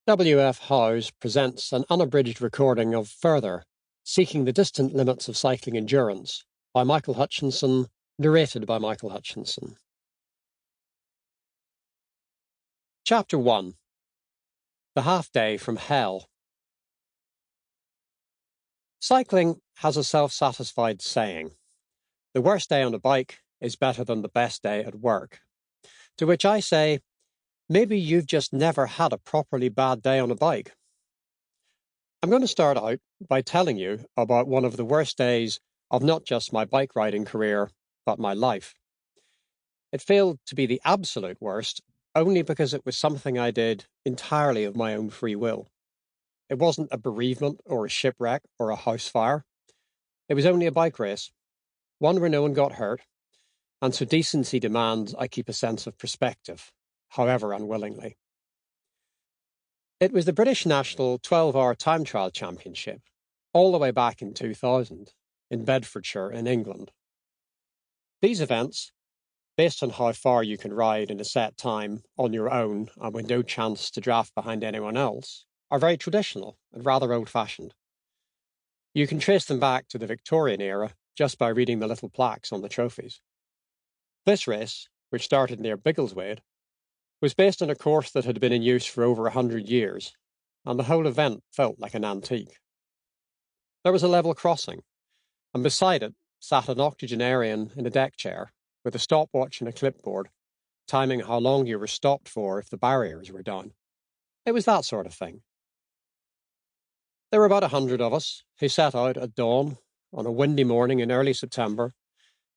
W.F. Howes presents an unabridged recording of Further, Seeking the Distant Limits of Cycling Endurance by Michael Hutchinson, narrated by Michael Hutchinson. Chapter 1. The Half-Day from Hell. Cycling has a self-satisfied saying, "The worst day on a bike is better than the best day at work." To which I say, maybe you've just never had a properly bad day on a bike. I'm going to start out by telling you about one of the worst days of not just my bike riding career, but my life. It failed to be the absolute worst only because it was something I did entirely of my own free will. It wasn't a bereavement or a shipwreck or a house fire. It was only a bike race, one where no one got hurt, and so decency demands I keep a sense of perspective, however unwillingly. It was the British National 12-Hour Time Trial Championship, all the way back in 2000, in Bedfordshire in England. These events, based on how far you can ride in a set time on your own and with no chance to draft behind anyone else, are very traditional and rather old-fashioned. You can trace them back to the Victorian era just by reading the little plaques on the trophies. This race, which started near Biggleswade, was based on a course that had been in use for over 100 years, and the whole event felt like an antique. There was a level crossing, and beside it sat an octogenarian in a deck chair, with a stopwatch and a clipboard, timing how long you were stopped for if the barriers were down. It was that sort of thing. There were about 100 of us who set out at dawn on a windy morning in early September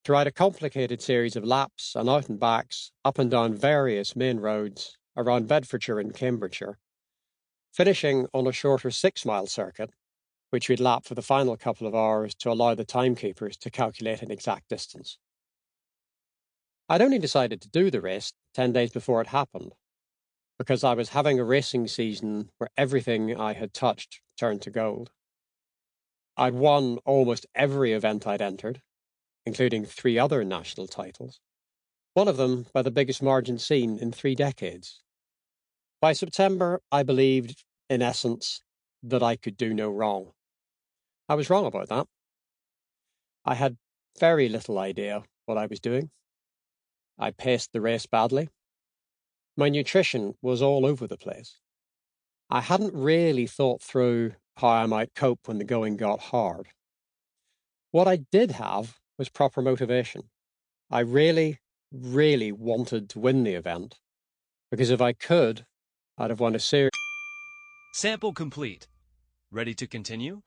to ride a complicated series of laps and out and backs up and down various main roads around Bedfordshire and Cambridgeshire, finishing on a shorter 6-mile circuit, which we'd lap for the final couple of hours to allow the timekeepers to calculate an exact distance. I'd only decided to do the race 10 days before it happened, because I was having a racing season where everything I had touched turned to gold. I'd won almost every event I'd entered, including 3 other national titles, one of them by the biggest margin seen in 3 decades. By September, I believed, in essence, that I could do no wrong. I was wrong about that. I had very little idea what I was doing. I paced the race badly. My nutrition was all over the place. I hadn't really thought through how I might cope when the going got hard. What I did have was proper motivation. I really, really wanted to win the event, because if I could, I'd have won a series. Sample complete. Ready to continue?